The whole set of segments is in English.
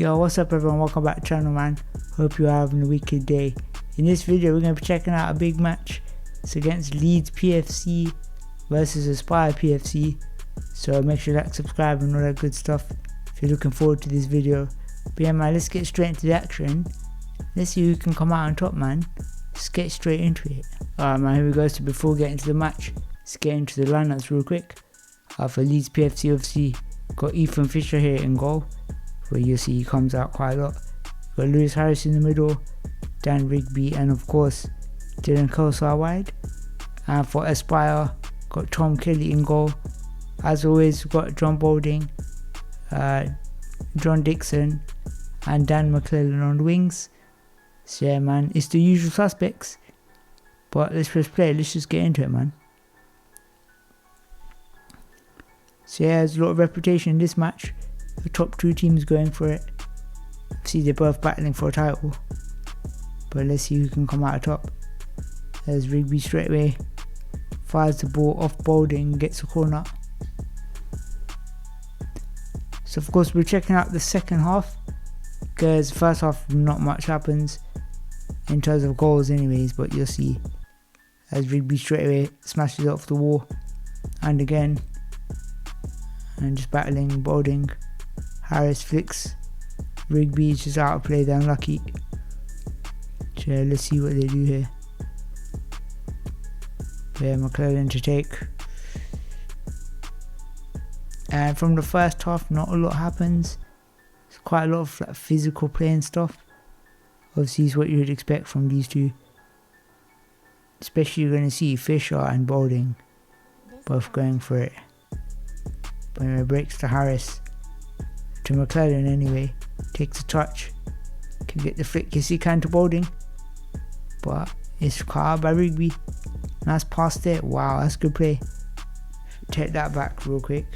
Yo, what's up everyone, welcome back to the channel, man. Hope you're having a wicked day. In this video we're going to be checking out a big match. It's against Leeds PFC versus Aspire PFC. So make sure you like, subscribe and all that good stuff if you're looking forward to this video. But yeah man, let's get straight into the action. Let's see who can come out on top, man. Let's get straight into it. Alright man, here we go. So before we get into the match, let's get into the lineups real quick. For Leeds PFC, obviously got Ethan Fisher here in goal, where you'll see he comes out quite a lot. Got Lewis Harris in the middle, Dan Rigby, and of course Dylan Kelso wide. And for Aspire, got Tom Kelly in goal. As always, we've got John Boulding, John Dixon and Dan McClellan on the wings. So yeah man, it's the usual suspects, but let's press play. Let's just get into it, man. So yeah, there's a lot of reputation in this match. The top two teams going for it. See, they're both battling for a title, but let's see who can come out on top. There's Rigby straight away, fires the ball off Boulding, gets a corner. So of course we're checking out the second half, because first half not much happens in terms of goals anyways, but you'll see as Rigby straight away smashes it off the wall, and again, and just battling Boulding. Harris flicks, Rigby is just out of play, they're unlucky. So yeah, let's see what they do here. Yeah, McClellan to take. And from the first half, not a lot happens. It's quite a lot of like, physical play and stuff. Obviously, it's what you would expect from these two. Especially, you're going to see Fisher and Boulding both going for it. But anyway, breaks to Harris. To McClellan anyway. Takes a touch. Can get the flick. Yes, he can to Boulding. But it's caught out by Rigby. Nice pass there. Wow, that's good play. Take that back real quick.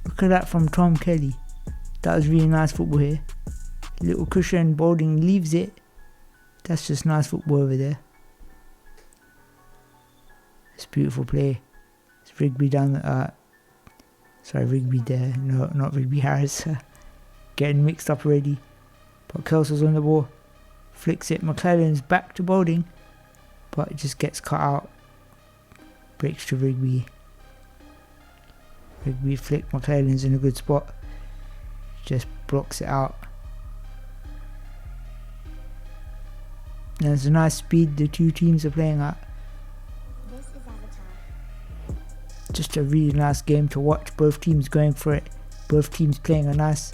Look at that from Tom Kelly. That was really nice football here. Little cushion, Boulding leaves it. That's just nice football over there. It's beautiful play. It's Rigby down the sorry, Rigby there. No, not Rigby, Harris. Getting mixed up already. But Kelso's on the ball. Flicks it. McClellan's back to Boulding, but it just gets cut out. Breaks to Rigby. Rigby flick. McClellan's in a good spot. Just blocks it out. There's a nice speed the two teams are playing at. Just a really nice game to watch. Both teams going for it. Both teams playing a nice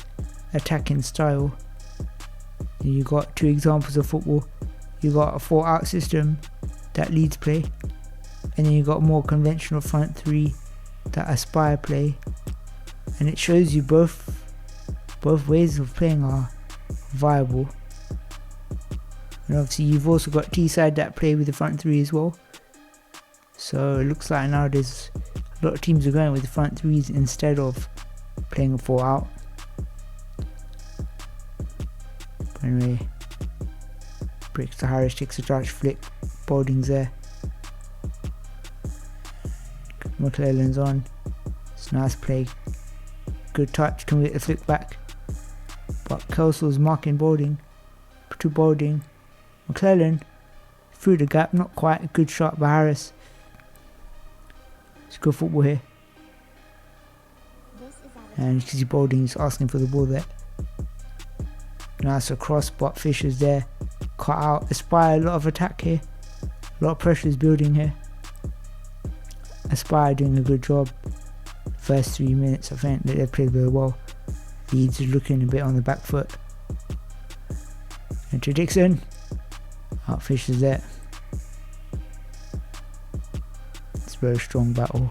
attacking style. You got two examples of football. You got a 4-out system that Leeds play, and then you got more conventional front three that Aspire play, and it shows you both ways of playing are viable. And obviously you've also got T-side that play with the front three as well. So it looks like nowadays a lot of teams are going with the front threes instead of playing a 4-out. Anyway, breaks to Harris, takes a touch, flick, Boulding's there. McClellan's on. It's a nice play. Good touch, can we get the flick back? But Kelso's marking Boulding. To Boulding. McClellan through the gap, not quite a good shot by Harris. It's good football here. And you can see Boulding's asking for the ball there. Nice across, but Fisher's there. Cut out. Aspire, a lot of attack here. A lot of pressure is building here. Aspire doing a good job. First 3 minutes, I think that they played very well. Leeds is looking a bit on the back foot. Into Dixon. Out Fisher's there. It's a very strong battle,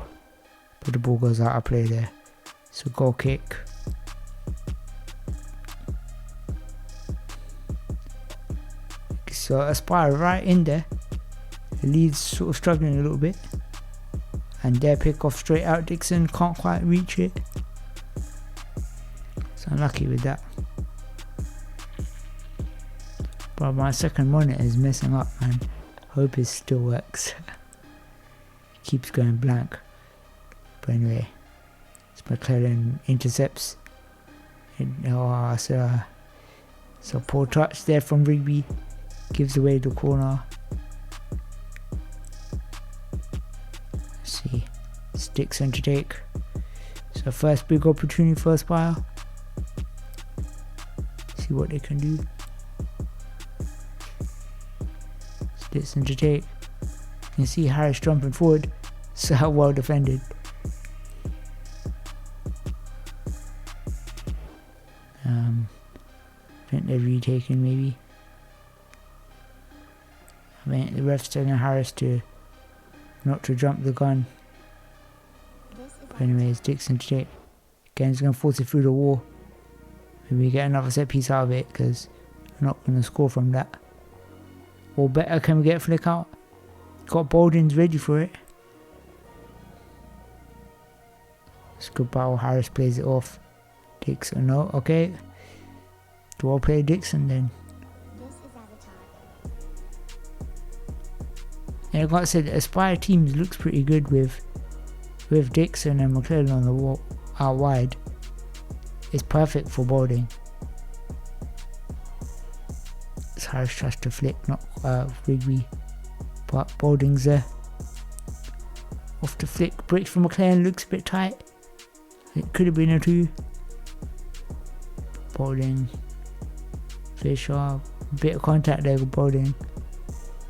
but the ball goes out of play there. So goal kick. So Aspire right in there. The Leeds sort of struggling a little bit, and their pick off straight out. Dixon can't quite reach it. So unlucky with that. But my second monitor is messing up, man. Hope it still works. Keeps going blank. But anyway, McClellan intercepts. So poor touch there from Rigby. Gives away the corner. Let's see. It's Dixon to take. So first big opportunity for Aspire. See what they can do. It's Dixon to take. You can see Harris jumping forward. So well defended. I think they're retaking maybe. I mean, the ref's telling Harris not to jump the gun. But anyways, Dixon to take. Again, he's going to force it through the wall. Maybe get another set piece out of it because we're not going to score from that. Or better, can we get a flick out? Got Baldwin's ready for it. It's good battle. Harris plays it off. Dixon, no, okay. Do I play Dixon then? And like I said, Aspire teams looks pretty good with Dixon and McClellan on the wall out wide. It's perfect for Balding. It's Harris tries to flick, not Rigby, but Balding's there. Off to flick, breaks from McClellan, looks a bit tight. It could have been a 2. Balding, Fisher, bit of contact there with Balding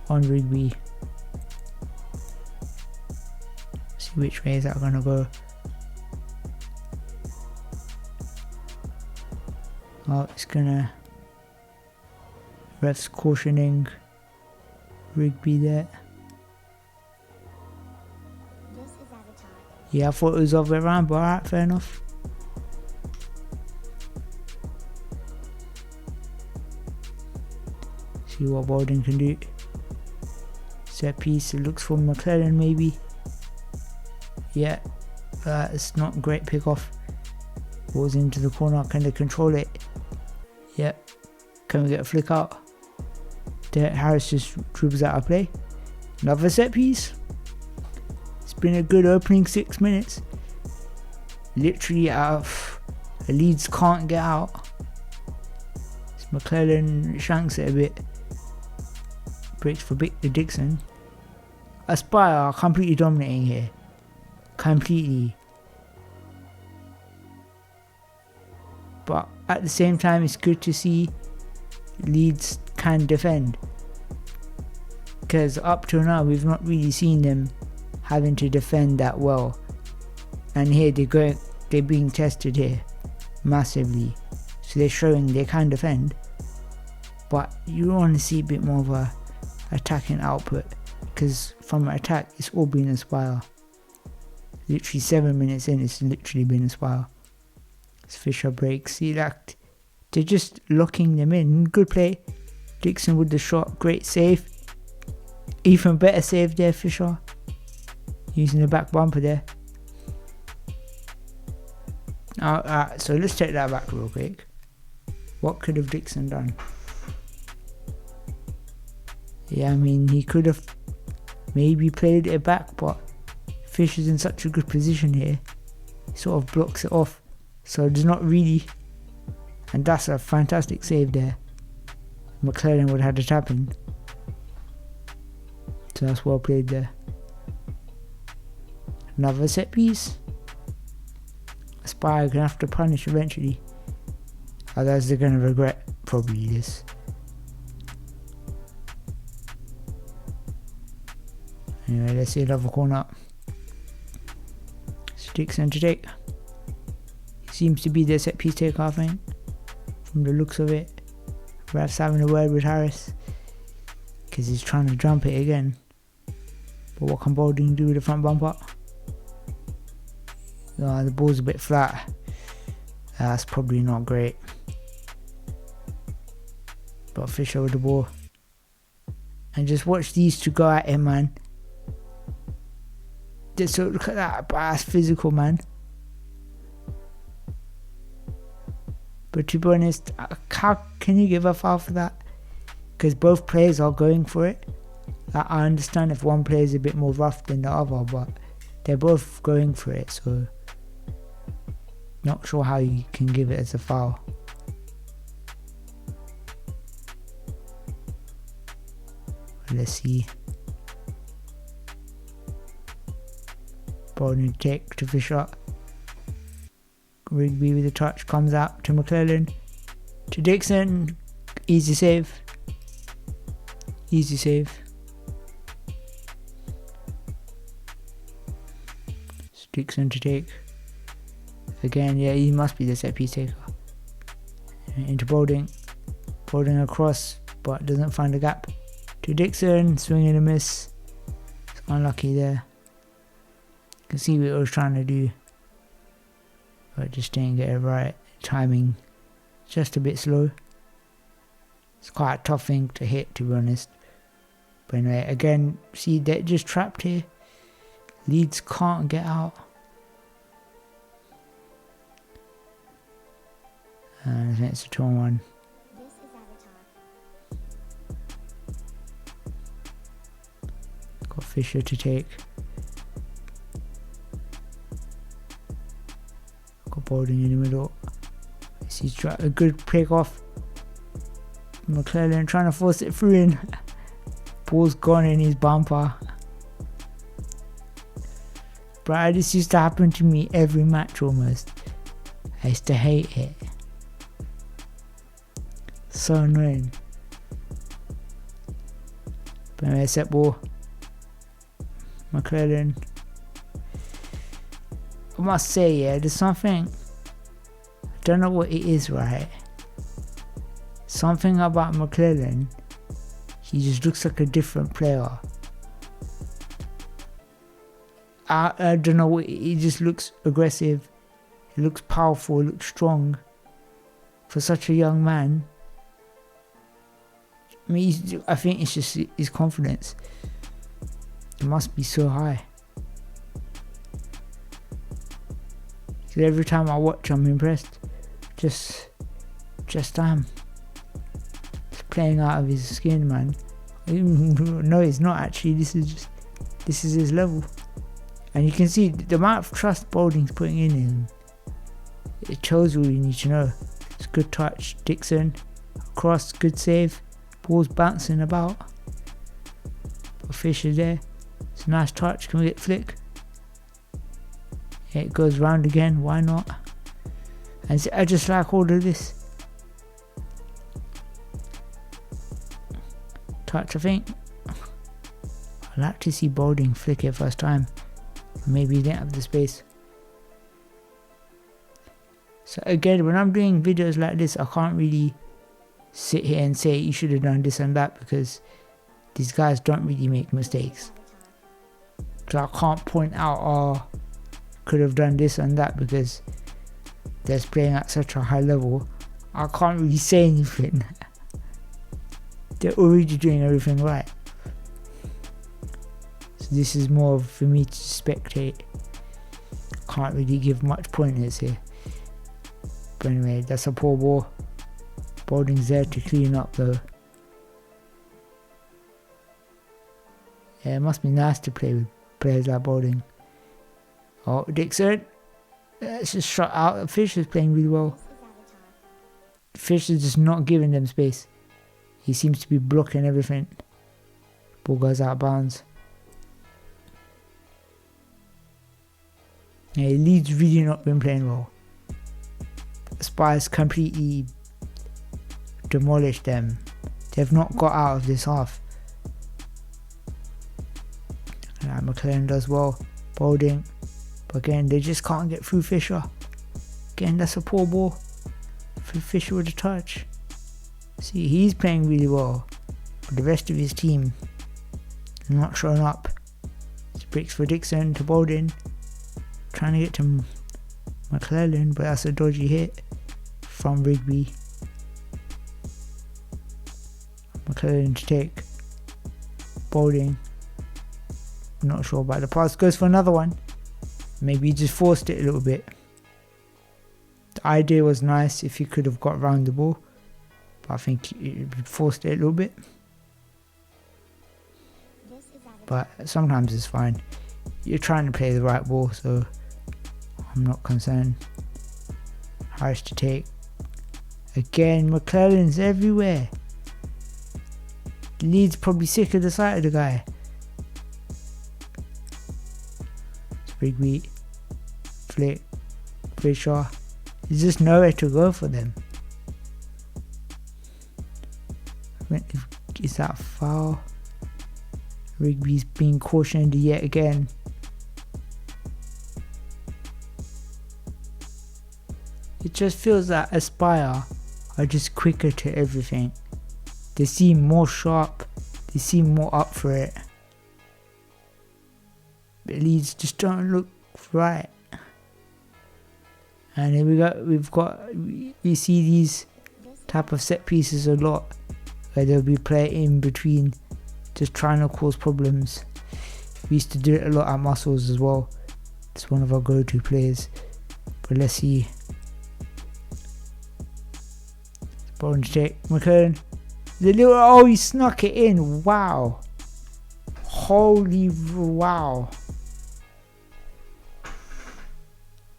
on Rigby. See which way is that gonna go. Oh, it's gonna. Ref's cautioning Rigby there. Yeah, I thought it was other way around, but alright, fair enough. See what Balding can do. Set piece, it looks for McClellan maybe. Yeah, it's not a great pick off. Balls into the corner, can they control it? Yeah, can we get a flick out? There, Harris just dribbles out of play. Another set piece. It's been a good opening 6 minutes. Literally Leeds can't get out. It's McClellan shanks it a bit. Breaks for Dixon. Aspire are completely dominating here. Completely. But at the same time, it's good to see Leeds can defend. Because up till now, we've not really seen them having to defend that well. And here they're being tested here massively. So they're showing they can defend. But you want to see a bit more of a attacking output. Because from attack, it's all been Aspire. Literally 7 minutes in, it's literally been Aspire. It's Fisher breaks. See that? They're just locking them in. Good play. Dixon with the shot. Great save. Even better save there, Fisher. Using the back bumper there. So let's take that back real quick. What could have Dixon done? Yeah, I mean, he could have maybe played it back, but Fisher's in such a good position here. He sort of blocks it off. So there's not really... And that's a fantastic save there. McClellan would have had a tap in. So that's well played there. Another set piece. Aspire gonna have to punish eventually. Otherwise they're gonna regret probably this. Anyway, let's see another corner. Dixon to take. Seems to be their set piece take, I think. From the looks of it. Ref's having a word with Harris. Because he's trying to jump it again. But what can Balding do with the front bumper? The ball's a bit flat. That's probably not great. But Fisher with the ball. And just watch these two go at him, man. Just look at that, that's physical, man. But to be honest, how can you give a foul for that? Because both players are going for it. I understand if one player is a bit more rough than the other, but they're both going for it, so Not sure how you can give it as a foul. Let's see. Bowling take to Fisher. Rigby with a touch, comes out to McClellan. To Dixon. Easy save. Easy save. It's Dixon to take. Again, yeah, he must be the set piece taker. Into Bowling. Bowling across, but doesn't find a gap. To Dixon, swing and a miss. It's unlucky there. You can see what I was trying to do, but just didn't get it right. Timing just a bit slow. It's quite a tough thing to hit, to be honest. But anyway, again, see, they're just trapped here. Leeds can't get out. And I think it's a 2-on-1. Got Fisher to take. Got Bowling in the middle. He's trying a good pick off. McClellan trying to force it through in. Ball's gone in his bumper. Bro, this used to happen to me every match almost. I used to hate it. So annoying. But anyway, set ball. McClellan. I must say, yeah, there's something, I don't know what it is, right? Something about McClellan, he just looks like a different player. I don't know, he just looks aggressive, he looks powerful, he looks strong. For such a young man, I mean, I think it's just his confidence. It must be so high. Because every time I watch, I'm impressed. Just He's playing out of his skin, man. No, he's not actually. This is his level. And you can see the amount of trust Bowling's putting in him. It shows all you need to know. It's a good touch. Dixon, cross, good save. Ball's bouncing about. But Fisher there. It's a nice touch. Can we get flick? Yeah, it goes round again. Why not? And I just like all of this. Touch, I think. I'd like to see Bowling flick it first time. Maybe he didn't have the space. So again, when I'm doing videos like this, I can't really sit here and say you should have done this and that, because these guys don't really make mistakes. So I can't point out, oh, could have done this and that, because they're playing at such a high level. I can't really say anything. They're already doing everything right. So this is more for me to spectate. Can't really give much pointers here. But anyway, that's a poor ball. Bowling's there to clean up though. Yeah, it must be nice to play with players like Bowling. Oh, Dixon. It's just shot out. Fisher's playing really well. Fisher's just not giving them space. He seems to be blocking everything. Ball goes out of bounds. Yeah, Leeds really not been playing well. Aspire's completely demolished them. They've not got out of this half. And McClellan does well. Bowling. But again, they just can't get through Fisher. Again, that's a poor ball. Fisher with a touch. See, he's playing really well. But the rest of his team not showing up. It's breaks for Dixon to Bowling. Trying to get to McClellan, but that's a dodgy hit from Rigby. McClellan to take. Bowling. Not sure about the pass. Goes for another one. Maybe he just forced it a little bit. The idea was nice if he could have got around the ball, but I think he forced it a little bit. But sometimes it's fine. You're trying to play the right ball, so I'm not concerned. Harris to take. Again, McClellan's everywhere. Leeds probably sick of the sight of the guy. It's Rigby. Flick. Fisher. There's just nowhere to go for them. Is that foul? Rigby's being cautioned yet again. It just feels like Aspire are just quicker to everything. They seem more sharp. They seem more up for it. But Leeds just don't look right. And then we see these type of set pieces a lot, where they'll be playing in between, just trying to cause problems. We used to do it a lot at Muscles as well. It's one of our go-to players. But let's see. Bone check. McClellan. He snuck it in. Wow. Holy wow.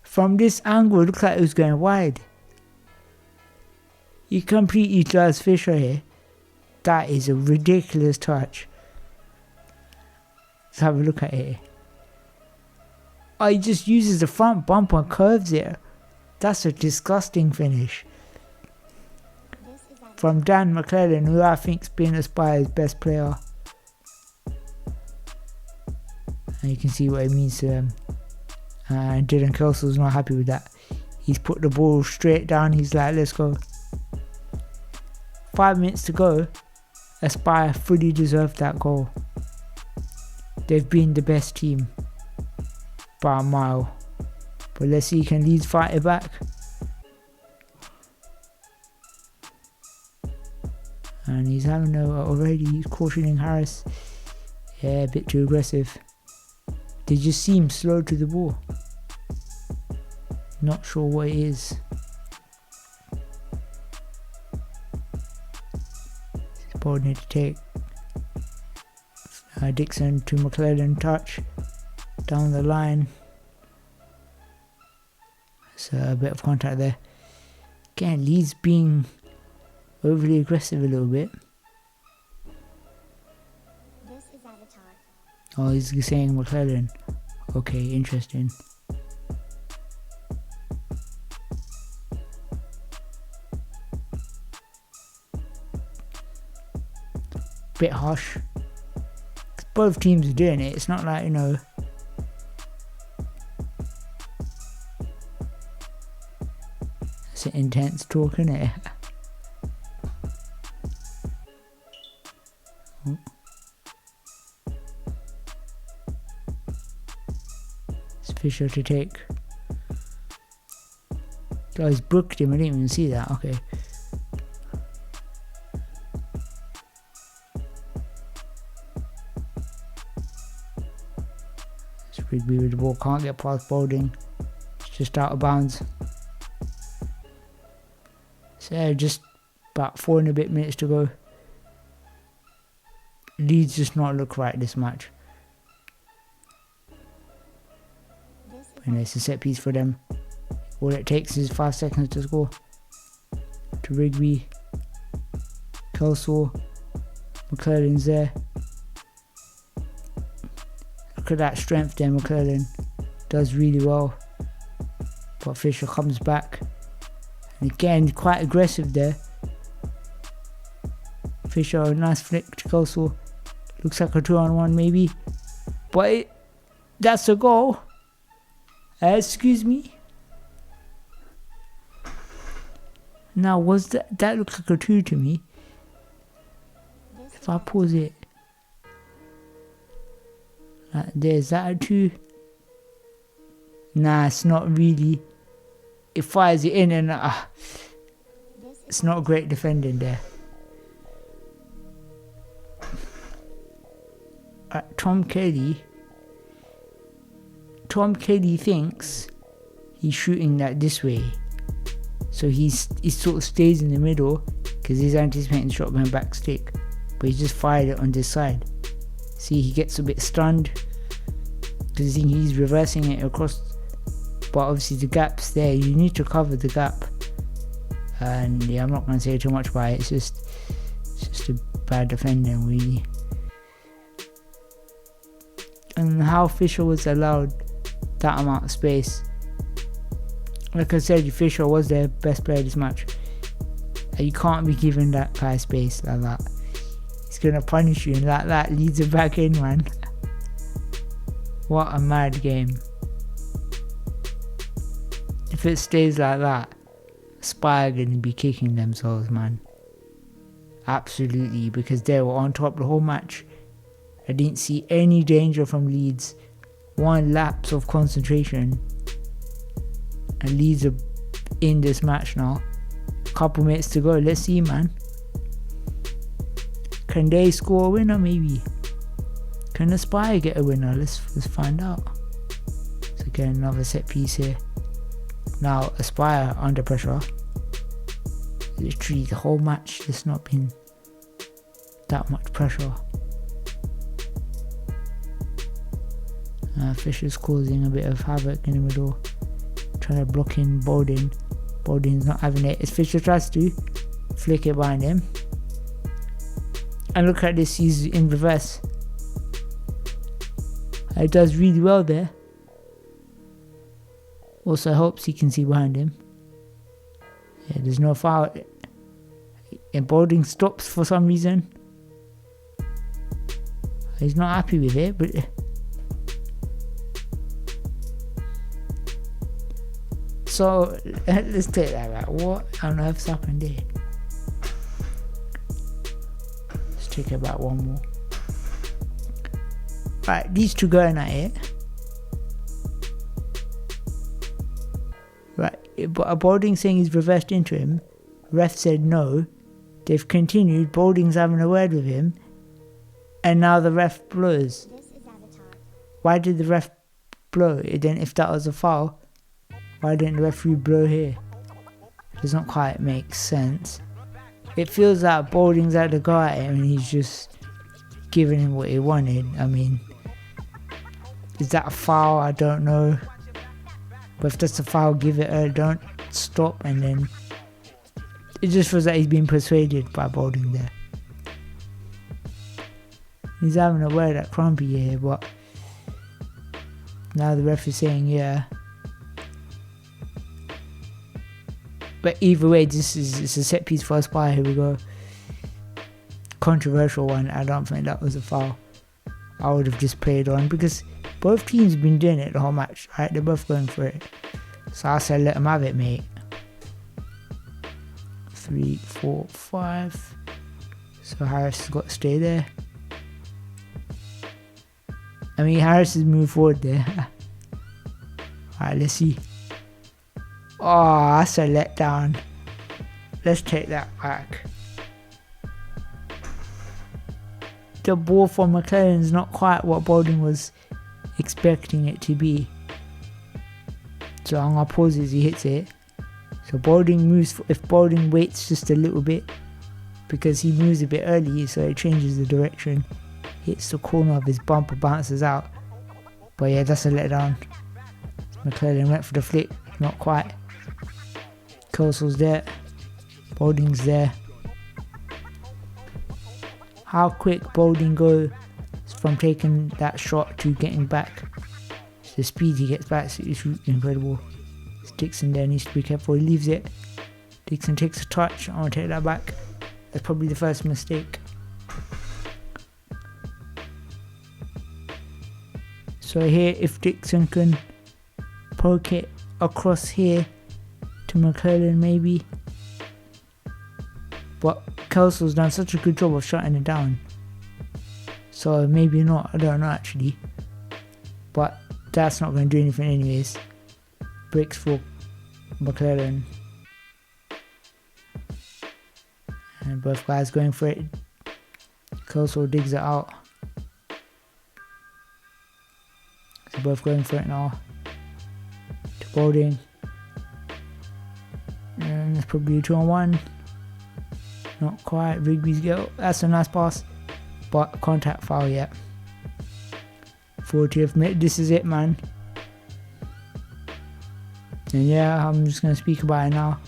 From this angle, it looks like it was going wide. He completely does Fisher here. That is a ridiculous touch. Let's have a look at it. Oh, he just uses the front bump and curves it. That's a disgusting finish. From Dan McClellan, who I think's been Aspire's best player. And you can see what it means to them. And Dylan Kelso's not happy with that. He's put the ball straight down. He's like, let's go. 5 minutes to go. Aspire fully deserved that goal. They've been the best team by a mile. But let's see, can Leeds fight it back? And he's having already, he's cautioning Harris. Yeah, a bit too aggressive. They just seem slow to the ball. Not sure what it is. Ball need to take. Dixon to McClellan, touch down the line. So a bit of contact there. Again, Leeds being overly aggressive a little bit. This is Avatar. Oh, he's saying McClellan. Okay, interesting. Bit harsh. Both teams are doing it. It's not like, it's an intense talk, isn't it? It's Fisher to take. Oh, he's booked him. I didn't even see that. Okay. Rigby with the ball, can't get past Boulding. It's just out of bounds. So just about 4 and a bit minutes to go. Leeds just not look right this match. And it's a set piece for them. All it takes is 5 seconds to score. To Rigby. Kelso. McClellan's there. Look at that strength there, McClellan. Does really well. But Fisher comes back. And again, quite aggressive there. Fisher, a nice flick to Kelso. Looks like a 2-on-1 maybe. But that's a goal. Excuse me. Now, was that looks like a 2 to me. If I pause it. There's that a 2. Nah, it's not really. It fires it in and it's not great defending there. Tom Kelly thinks he's shooting that this way. So he sort of stays in the middle because he's anticipating the shot going back stick. But he just fired it on this side. See, he gets a bit stunned because he's reversing it across, but obviously the gap's there. You need to cover the gap And yeah, I'm not going to say too much about it. It's just a bad defending, really. And how Fisher was allowed that amount of space. Like I said, Fisher was their best player this match. You can't be giving that guy space like that. He's going to punish you, and like that leads it back in, man. What a mad game. If it stays like that, Aspire are going to be kicking themselves, man. Absolutely, because they were on top the whole match. I didn't see any danger from Leeds. One lapse of concentration, and Leeds are in this match now. Couple minutes to go. Let's see, man. Can they score a winner? Maybe. Can Aspire get a winner? Let's find out. So again, another set piece here. Now Aspire under pressure. Literally the whole match, there's not been that much pressure. Fisher's causing a bit of havoc in the middle, trying to block in Bowden. Bowden's not having it. As Fisher tries to flick it behind him. And look at this, he's in reverse. He does really well there. Also helps he can see behind him. Yeah, there's no foul. And Bowden stops for some reason. He's not happy with it, but so let's take that back. What on earth's happened there? Let's take it back one more. Right, these two going at it. Right, but Bowden saying he's reversed into him. Ref said no. They've continued. Bowden's having a word with him. And now the ref blows. Why did the ref blow? Then if that was a foul, why didn't the referee blow here? Doesn't quite make sense. It feels like Bowden's had to go at him and he's just giving him what he wanted. I mean, is that a foul? I don't know. But if that's a foul, give it don't stop. And then it just feels like he's being persuaded by Bowden there. He's having a word at Crumpy here, but now the ref is saying yeah. But either way, it's a set piece for Aspire. Here we go. Controversial one. I don't think that was a foul. I would have just played on because both teams have been doing it the whole match. Right? They're both going for it. So I said let them have it, mate. 3, 4, 5. So Harris has got to stay there. I mean, Harris has moved forward there. Alright, let's see. Oh, that's a letdown. Let's take that back. The ball from McLaren's not quite what Bowden was expecting it to be. So I'm going to pause as he hits it. So Bowden moves, if Bowden waits just a little bit, because he moves a bit early, so it changes the direction. Hits the corner of his bumper, bounces out. But yeah, that's a letdown. McLaren went for the flick, not quite. Kelso's there. Bowden's there. How quick Bowden goes from taking that shot to getting back. The speed he gets back is incredible. Dixon there needs to be careful. He leaves it. Dixon takes a touch. I want to take that back. That's probably the first mistake. So here, if Dixon can poke it across here to McClellan maybe. But Kelso's done such a good job of shutting it down. So maybe not, I don't know actually. But that's not going to do anything anyways. Bricks for McClellan. And both guys going for it. Kelso digs it out. So both going for it now. To Bowden. And it's probably a 2-on-1. Not quite. Rigby's go. That's a nice pass. But contact foul yet. 40th minute. This is it, man. And yeah, I'm just going to speak about it now.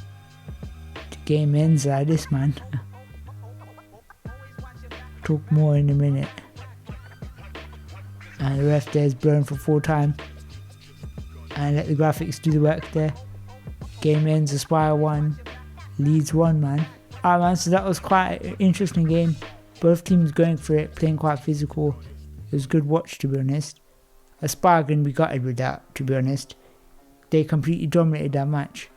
To game ends like this, man. Talk more in a minute. And the ref there's blown for full time. And let the graphics do the work there. Game ends, Aspire 1, Leeds 1, man. Alright, man, so that was quite an interesting game. Both teams going for it, playing quite physical. It was a good watch, to be honest. Aspire going to be gutted with that, to be honest. They completely dominated that match,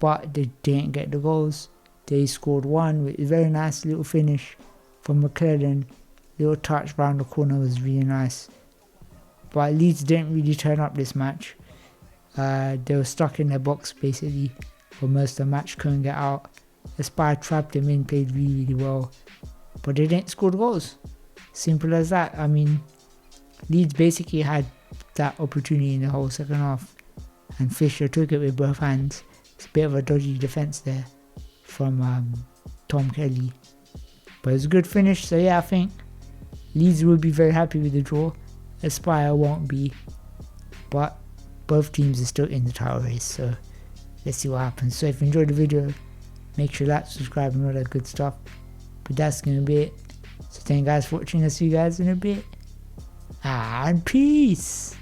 but they didn't get the goals. They scored one with a very nice little finish from McClellan. Little touch round the corner was really nice. But Leeds didn't really turn up this match. They were stuck in their box basically for most of the match, couldn't get out. Aspire trapped them in, played really well, but they didn't score the goals. Simple as that. I mean, Leeds basically had that opportunity in the whole second half, and Fisher took it with both hands. It's a bit of a dodgy defence there from Tom Kelly, but it was a good finish. So yeah, I think Leeds will be very happy with the draw. Aspire won't be, but both teams are still in the title race, so let's see what happens. So if you enjoyed the video, make sure to like, subscribe and all that good stuff. But that's gonna be it. So thank you guys for watching. I'll see you guys in a bit, and peace.